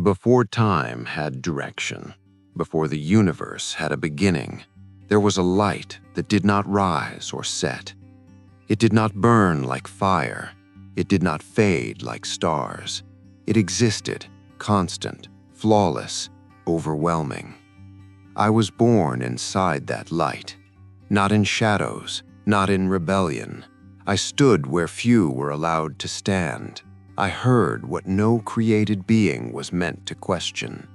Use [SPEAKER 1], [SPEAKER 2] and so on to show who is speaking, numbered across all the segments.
[SPEAKER 1] Before time had direction, before the universe had a beginning, there was a light that did not rise or set. It did not burn like fire. It did not fade like stars. It existed, constant, flawless, overwhelming. I was born inside that light, not in shadows, not in rebellion. I stood where few were allowed to stand. I heard what no created being was meant to question.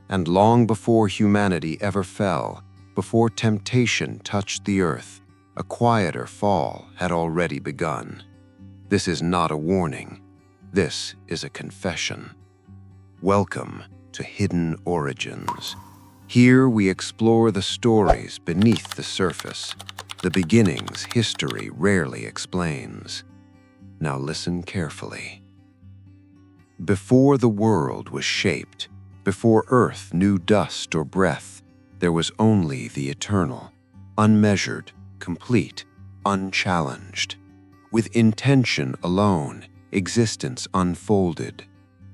[SPEAKER 1] And long before humanity ever fell, before temptation touched the earth, a quieter fall had already begun. This is not a warning. This is a confession. Welcome to Hidden Origins. Here we explore the stories beneath the surface, the beginnings history rarely explains. Now listen carefully. Before the world was shaped, before earth knew dust or breath, there was only the eternal, unmeasured, complete, unchallenged. With intention alone, existence unfolded.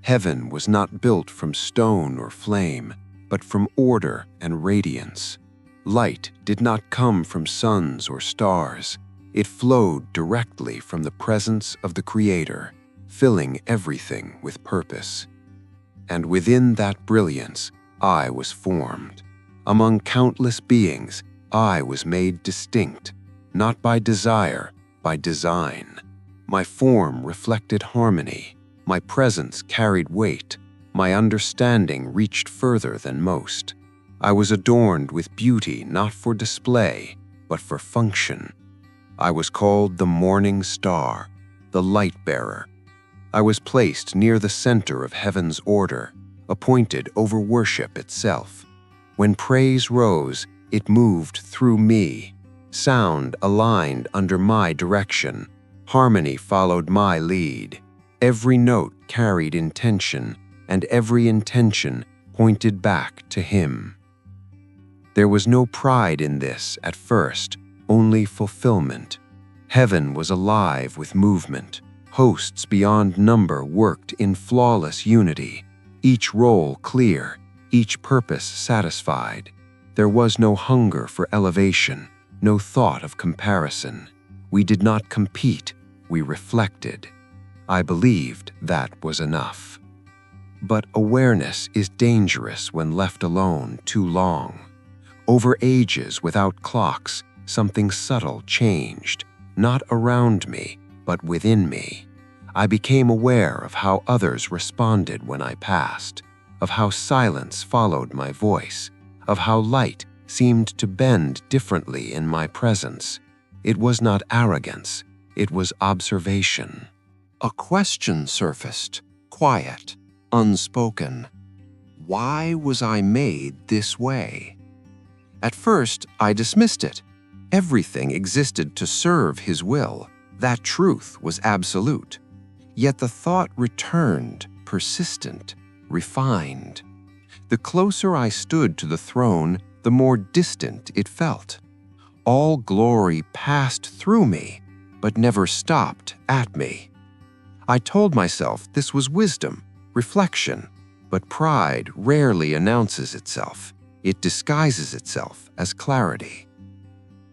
[SPEAKER 1] Heaven was not built from stone or flame, but from order and radiance. Light did not come from suns or stars. It flowed directly from the presence of the Creator, filling everything with purpose. And within that brilliance, I was formed. Among countless beings, I was made distinct, not by desire, by design. My form reflected harmony. My presence carried weight. My understanding reached further than most. I was adorned with beauty not for display, but for function. I was called the morning star, the light bearer. I was placed near the center of heaven's order, appointed over worship itself. When praise rose, it moved through me. Sound aligned under my direction. Harmony followed my lead. Every note carried intention, and every intention pointed back to Him. There was no pride in this at first, only fulfillment. Heaven was alive with movement. Hosts beyond number worked in flawless unity, each role clear, each purpose satisfied. There was no hunger for elevation, no thought of comparison. We did not compete, we reflected. I believed that was enough. But awareness is dangerous when left alone too long. Over ages without clocks, something subtle changed, not around me, but within me. I became aware of how others responded when I passed, of how silence followed my voice, of how light seemed to bend differently in my presence. It was not arrogance, it was observation. A question surfaced, quiet, unspoken. Why was I made this way? At first, I dismissed it. Everything existed to serve His will. That truth was absolute. Yet the thought returned, persistent, refined. The closer I stood to the throne, the more distant it felt. All glory passed through me, but never stopped at me. I told myself this was wisdom, reflection, but pride rarely announces itself. It disguises itself as clarity.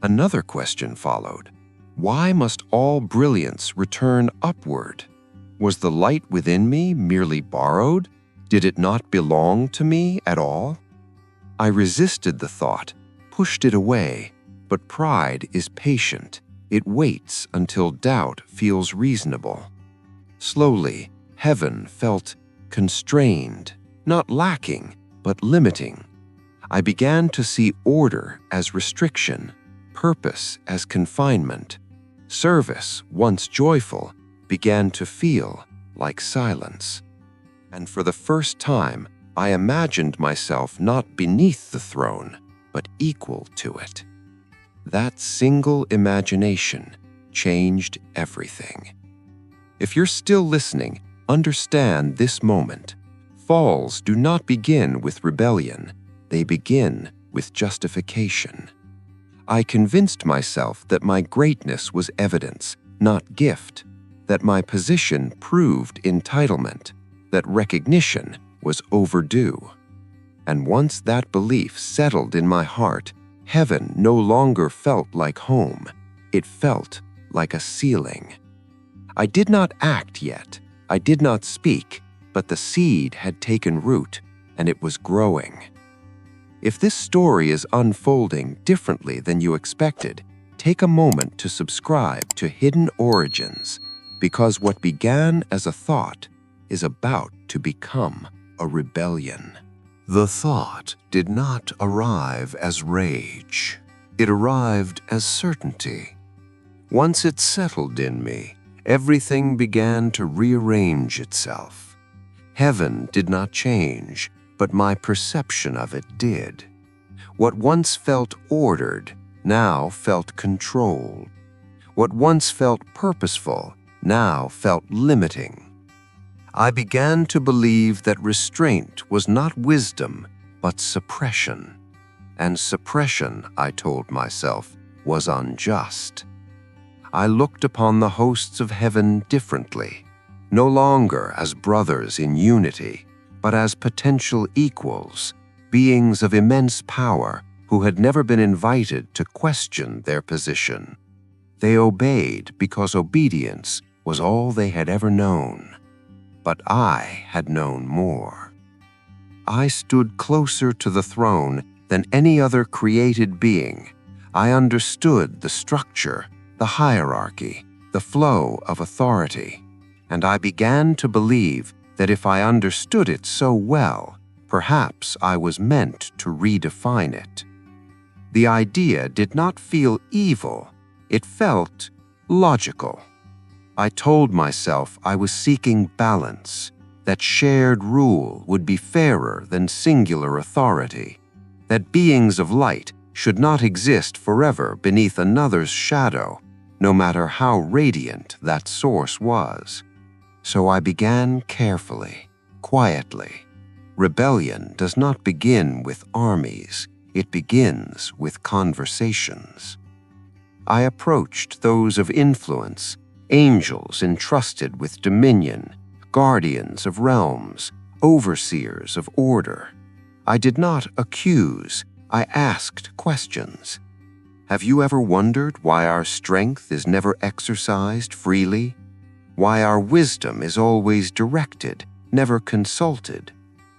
[SPEAKER 1] Another question followed. Why must all brilliance return upward? Was the light within me merely borrowed? Did it not belong to me at all? I resisted the thought, pushed it away, but pride is patient. It waits until doubt feels reasonable. Slowly, heaven felt constrained, not lacking, but limiting. I began to see order as restriction, purpose as confinement. Service, once joyful, began to feel like silence. And for the first time, I imagined myself not beneath the throne, but equal to it. That single imagination changed everything. If you're still listening, understand this moment. Falls do not begin with rebellion, they begin with justification. I convinced myself that my greatness was evidence, not gift, that my position proved entitlement, that recognition was overdue. And once that belief settled in my heart, heaven no longer felt like home. It felt like a ceiling. I did not act yet. I did not speak, but the seed had taken root, and it was growing. If this story is unfolding differently than you expected, take a moment to subscribe to Hidden Origins, because what began as a thought is about to become a rebellion. The thought did not arrive as rage. It arrived as certainty. Once it settled in me, everything began to rearrange itself. Heaven did not change, but my perception of it did. What once felt ordered now felt controlled. What once felt purposeful now felt limiting. I began to believe that restraint was not wisdom, but suppression. And suppression, I told myself, was unjust. I looked upon the hosts of heaven differently, no longer as brothers in unity, but as potential equals, beings of immense power who had never been invited to question their position. They obeyed because obedience was all they had ever known. But I had known more. I stood closer to the throne than any other created being. I understood the structure, the hierarchy, the flow of authority, and I began to believe that if I understood it so well, perhaps I was meant to redefine it. The idea did not feel evil, it felt logical. I told myself I was seeking balance, that shared rule would be fairer than singular authority, that beings of light should not exist forever beneath another's shadow, no matter how radiant that source was. So I began carefully, quietly. Rebellion does not begin with armies, it begins with conversations. I approached those of influence, angels entrusted with dominion, guardians of realms, overseers of order. I did not accuse, I asked questions. Have you ever wondered why our strength is never exercised freely? Why our wisdom is always directed, never consulted?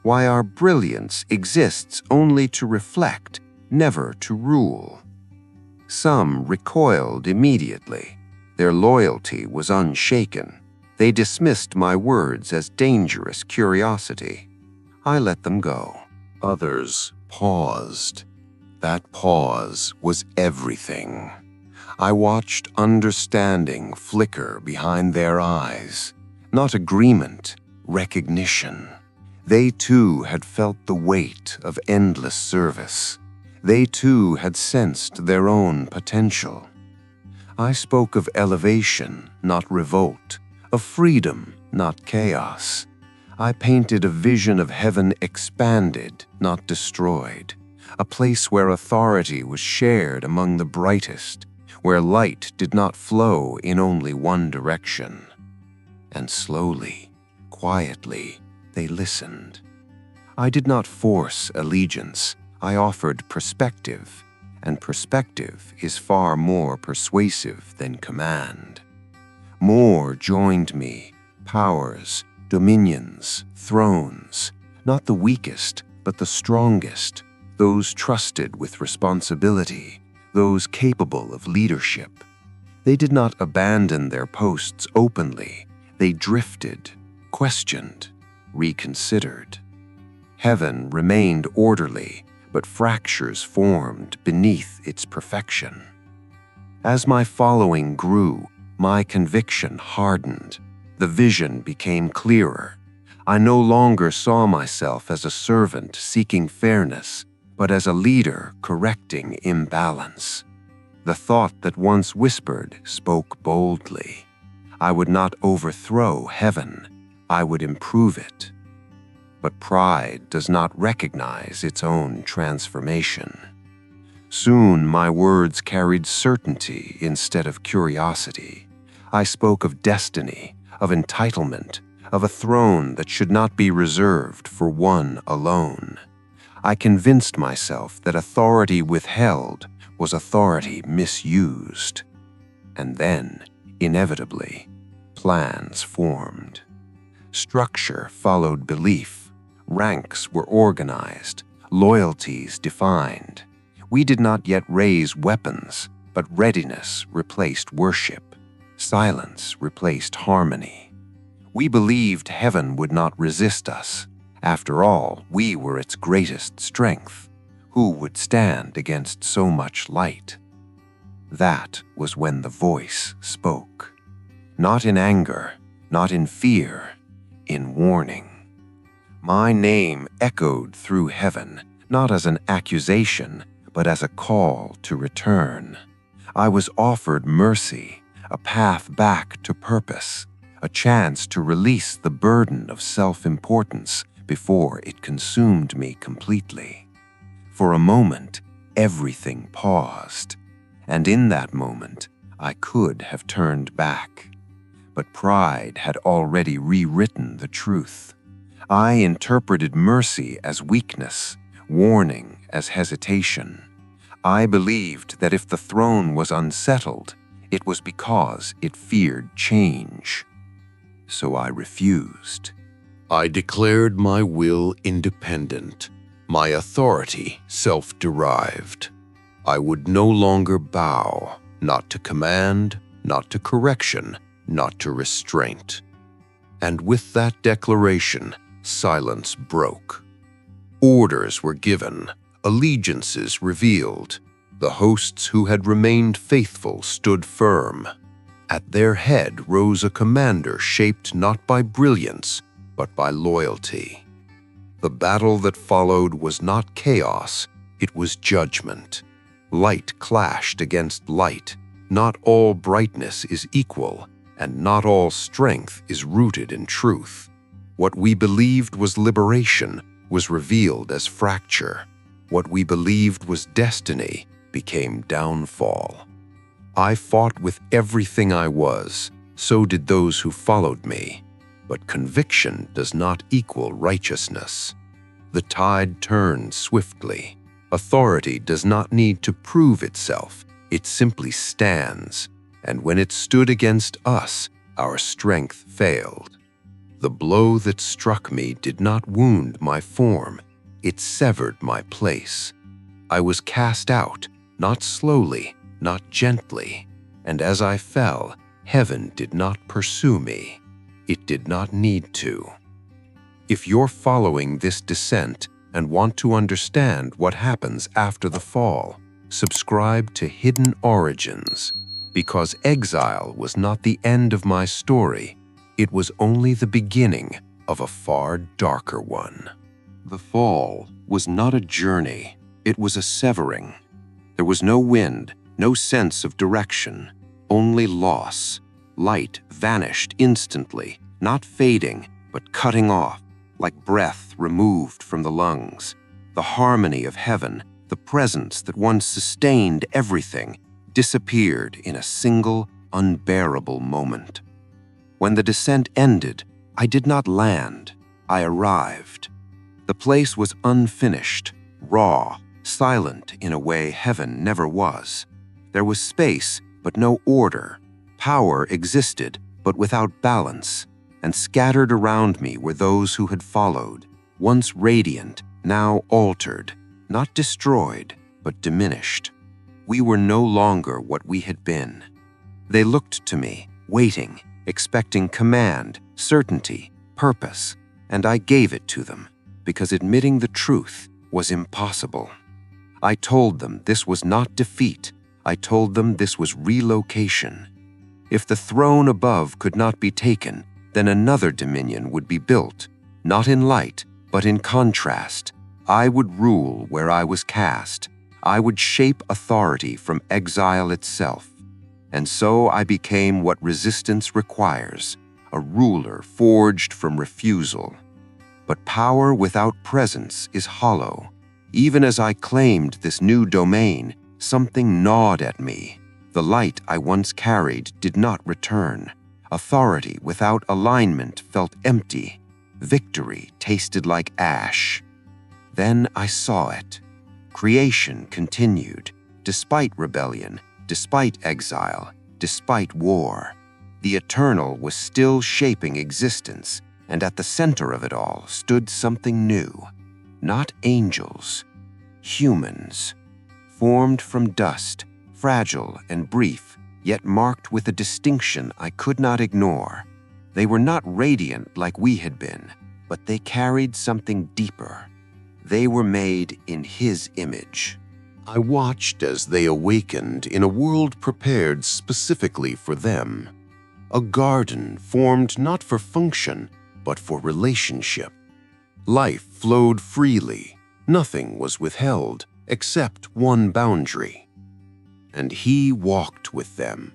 [SPEAKER 1] Why our brilliance exists only to reflect, never to rule? Some recoiled immediately. Their loyalty was unshaken. They dismissed my words as dangerous curiosity. I let them go. Others paused. That pause was everything. I watched understanding flicker behind their eyes. Not agreement, recognition. They too had felt the weight of endless service. They too had sensed their own potential. I spoke of elevation, not revolt, of freedom, not chaos. I painted a vision of heaven expanded, not destroyed, a place where authority was shared among the brightest, where light did not flow in only one direction. And slowly, quietly, they listened. I did not force allegiance. I offered perspective, and perspective is far more persuasive than command. More joined me, powers, dominions, thrones, not the weakest, but the strongest, those trusted with responsibility, those capable of leadership. They did not abandon their posts openly. They drifted, questioned, reconsidered. Heaven remained orderly, but fractures formed beneath its perfection. As my following grew, my conviction hardened. The vision became clearer. I no longer saw myself as a servant seeking fairness, but as a leader correcting imbalance. The thought that once whispered spoke boldly. I would not overthrow heaven, I would improve it. But pride does not recognize its own transformation. Soon my words carried certainty instead of curiosity. I spoke of destiny, of entitlement, of a throne that should not be reserved for one alone. I convinced myself that authority withheld was authority misused. And then, inevitably, plans formed. Structure followed belief. Ranks were organized, loyalties defined. We did not yet raise weapons, but readiness replaced worship. Silence replaced harmony. We believed heaven would not resist us. After all, we were its greatest strength. Who would stand against so much light? That was when the voice spoke. Not in anger, not in fear, in warning. My name echoed through heaven, not as an accusation, but as a call to return. I was offered mercy, a path back to purpose, a chance to release the burden of self-importance before it consumed me completely. For a moment, everything paused, and in that moment, I could have turned back. But pride had already rewritten the truth. I interpreted mercy as weakness, warning as hesitation. I believed that if the throne was unsettled, it was because it feared change. So I refused.
[SPEAKER 2] I declared my will independent, my authority self-derived. I would no longer bow, not to command, not to correction, not to restraint. And with that declaration, silence broke. Orders were given, allegiances revealed. The hosts who had remained faithful stood firm. At their head rose a commander shaped not by brilliance, but by loyalty. The battle that followed was not chaos, it was judgment. Light clashed against light. Not all brightness is equal, and not all strength is rooted in truth. What we believed was liberation was revealed as fracture. What we believed was destiny became downfall. I fought with everything I was, so did those who followed me. But conviction does not equal righteousness. The tide turns swiftly. Authority does not need to prove itself. It simply stands. And when it stood against us, our strength failed. The blow that struck me did not wound my form. It severed my place. I was cast out, not slowly, not gently. And as I fell, heaven did not pursue me. It did not need to. If you're following this descent and want to understand what happens after the fall, subscribe to Hidden Origins, because exile was not the end of my story. It was only the beginning of a far darker one. The fall was not a journey. It was a severing. There was no wind, no sense of direction, only loss. Light vanished instantly, not fading, but cutting off, like breath removed from the lungs. The harmony of heaven, the presence that once sustained everything, disappeared in a single, unbearable moment. When the descent ended, I did not land. I arrived. The place was unfinished, raw, silent in a way heaven never was. There was space, but no order. Power existed, but without balance. And scattered around me were those who had followed, once radiant, now altered, not destroyed, but diminished. We were no longer what we had been. They looked to me, waiting, expecting command, certainty, purpose, and I gave it to them, because admitting the truth was impossible. I told them this was not defeat. I told them this was relocation. If the throne above could not be taken, then another dominion would be built, not in light, but in contrast. I would rule where I was cast. I would shape authority from exile itself. And so I became what resistance requires, a ruler forged from refusal. But power without presence is hollow. Even as I claimed this new domain, something gnawed at me. The light I once carried did not return.
[SPEAKER 1] Authority without alignment felt empty. Victory tasted like ash. Then I saw it. Creation continued, despite rebellion, despite exile, despite war. The eternal was still shaping existence, and at the center of it all stood something new. Not angels, humans, formed from dust, fragile and brief, yet marked with a distinction I could not ignore. They were not radiant like we had been, but they carried something deeper. They were made in His image.
[SPEAKER 2] I watched as they awakened in a world prepared specifically for them. A garden formed not for function, but for relationship. Life flowed freely. Nothing was withheld except one boundary. And He walked with them.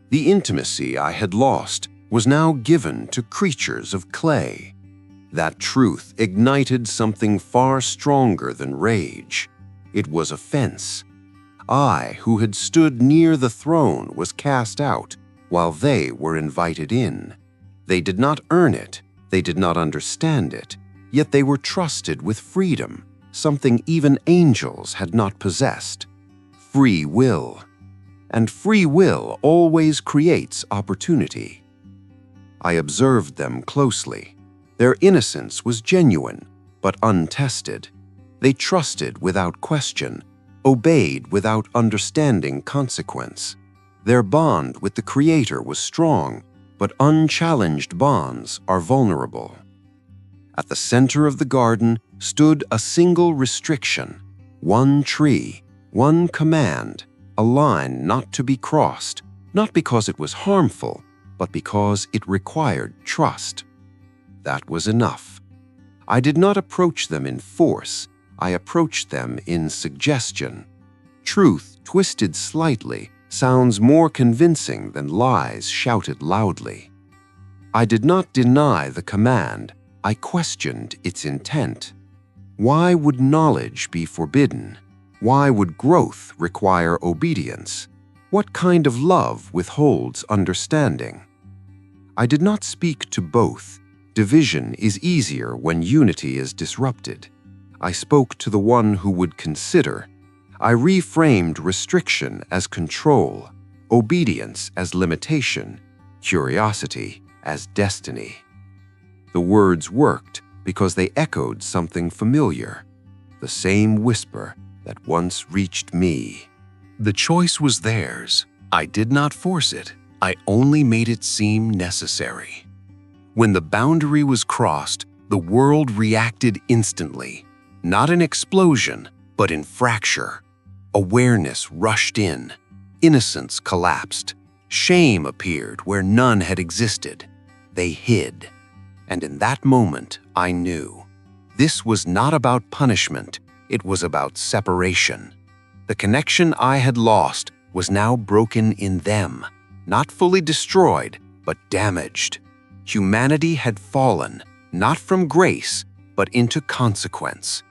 [SPEAKER 2] The intimacy I had lost was now given to creatures of clay. That truth ignited something far stronger than rage. It was offense. I, who had stood near the throne, was cast out, while they were invited in. They did not earn it, they did not understand it, yet they were trusted with freedom, something even angels had not possessed. Free will. And free will always creates opportunity. I observed them closely. Their innocence was genuine, but untested. They trusted without question, obeyed without understanding consequence. Their bond with the Creator was strong, but unchallenged bonds are vulnerable. At the center of the garden stood a single restriction, one tree, one command, a line not to be crossed, not because it was harmful, but because it required trust. That was enough. I did not approach them in force, I approached them in suggestion. Truth, twisted slightly, sounds more convincing than lies shouted loudly. I did not deny the command, I questioned its intent. Why would knowledge be forbidden? Why would growth require obedience? What kind of love withholds understanding? I did not speak to both. Division is easier when unity is disrupted. I spoke to the one who would consider. I reframed restriction as control, obedience as limitation, curiosity as destiny. The words worked because they echoed something familiar, the same whisper that once reached me. The choice was theirs. I did not force it. I only made it seem necessary. When the boundary was crossed, the world reacted instantly, not in explosion, but in fracture. Awareness rushed in, innocence collapsed, shame appeared where none had existed. They hid. And in that moment, I knew. This was not about punishment, it was about separation. The connection I had lost was now broken in them, not fully destroyed, but damaged. Humanity had fallen, not from grace, but into consequence.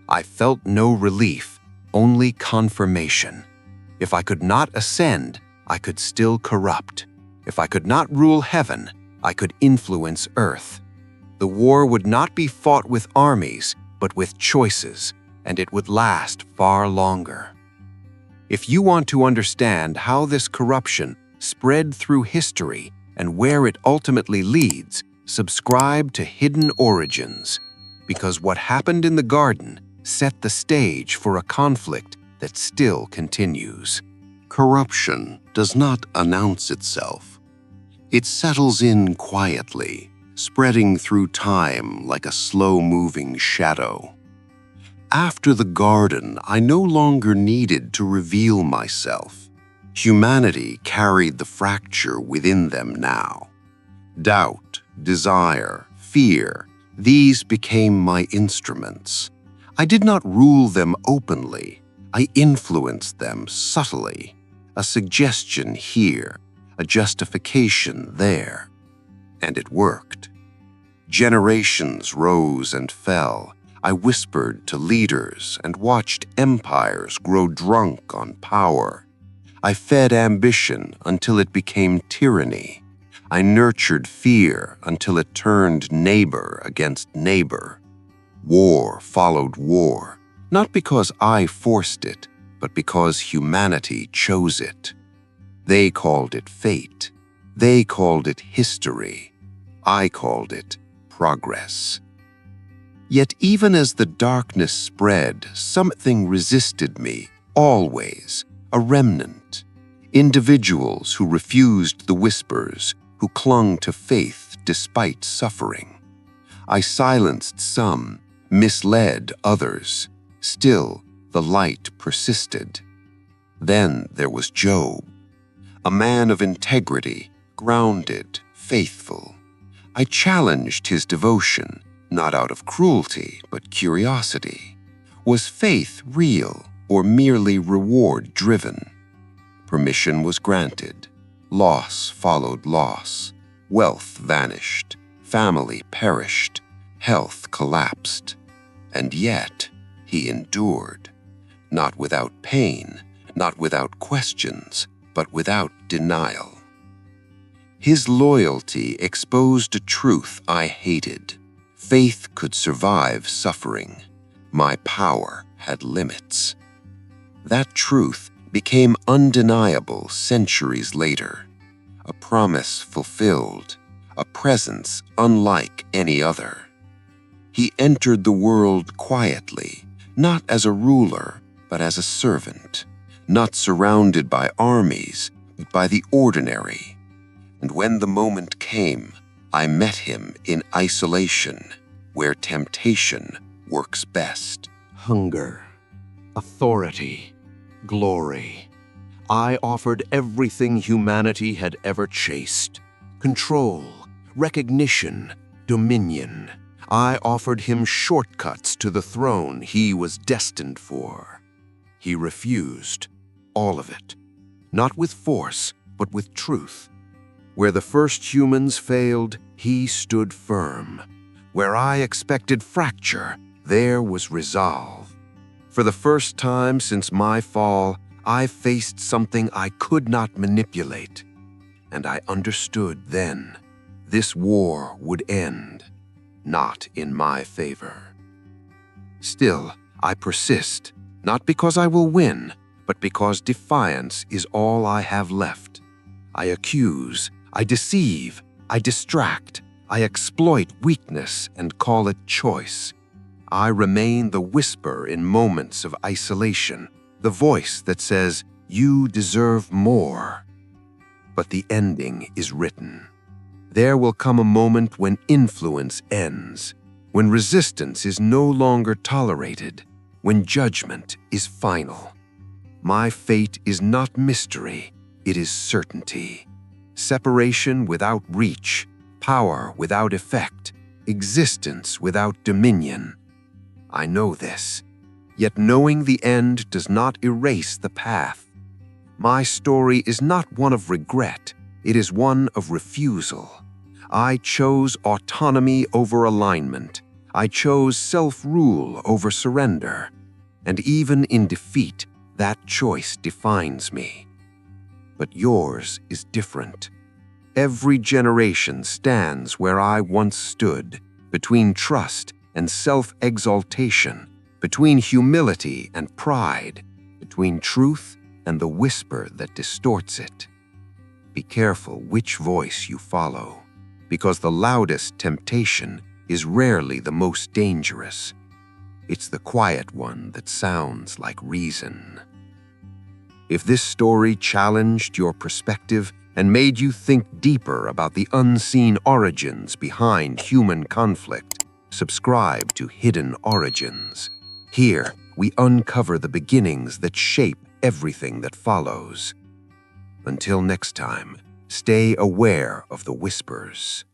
[SPEAKER 2] I felt no relief, only confirmation. If I could not ascend, I could still corrupt. If I could not rule heaven, I could influence earth. The war would not be fought with armies, but with choices, and it would last far longer. If you want to understand how this corruption spread through history and where it ultimately leads, subscribe to Hidden Origins, because what happened in the garden set the stage for a conflict that still continues. Corruption does not announce itself. It settles in quietly, spreading through time like a slow-moving shadow. After the garden, I no longer needed to reveal myself. Humanity carried the fracture within them now. Doubt, desire, fear, these became my instruments. I did not rule them openly. I influenced them subtly. A suggestion here, a justification there. And it worked. Generations rose and fell. I whispered to leaders and watched empires grow drunk on power. I fed ambition until it became tyranny.
[SPEAKER 1] I nurtured fear until it turned neighbor against neighbor. War followed war, not because I forced it, but because humanity chose it. They called it fate. They called it history. I called it progress. Yet even as the darkness spread, something resisted me, always, a remnant. Individuals who refused the whispers, who clung to faith despite suffering. I silenced some, misled others. Still, the light persisted. Then there was Job, a man of integrity, grounded, faithful. I challenged his devotion, not out of cruelty, but curiosity. Was faith real or merely reward-driven? Permission was granted. Loss followed loss. Wealth vanished. Family perished. Health collapsed. And yet, he endured. Not without pain, not without questions, but without denial. His loyalty exposed a truth I hated. Faith could survive suffering. My power had limits. That truth became undeniable centuries later. A promise fulfilled, a presence unlike any other. He entered the world quietly, not as a ruler, but as a servant, not surrounded by armies, but by the ordinary. And when the moment came, I met him in isolation, where temptation works best.
[SPEAKER 3] Hunger, authority, glory. I offered everything humanity had ever chased. Control, recognition, dominion. I offered him shortcuts to the throne he was destined for. He refused, all of it. Not with force, but with truth. Where the first humans failed, he stood firm. Where I expected fracture, there was resolve. For the first time since my fall, I faced something I could not manipulate. And I understood then, this war would end, not in my favor. Still, I persist, not because I will win, but because defiance is all I have left. I accuse, I deceive, I distract, I exploit weakness and call it choice. I remain the whisper in moments of isolation, the voice that says, "You deserve more." But the ending is written. There will come a moment when influence ends, when resistance is no longer tolerated, when judgment is final. My fate is not mystery, it is certainty. Separation without reach, power without effect, existence without dominion. I know this, yet knowing the end does not erase the path. My story is not one of regret, it is one of refusal. I chose autonomy over alignment. I chose self-rule over surrender. And even in defeat, that choice defines me. But yours is different. Every generation stands where I once stood, between trust and self-exaltation, between humility and pride, between truth and the whisper that distorts it. Be careful which voice you follow, because the loudest temptation is rarely the most dangerous. It's the quiet one that sounds like reason. If this story challenged your perspective and made you think deeper about the unseen origins behind human conflict, subscribe to Hidden Origins. Here, we uncover the beginnings that shape everything that follows. Until next time, stay aware of the whispers.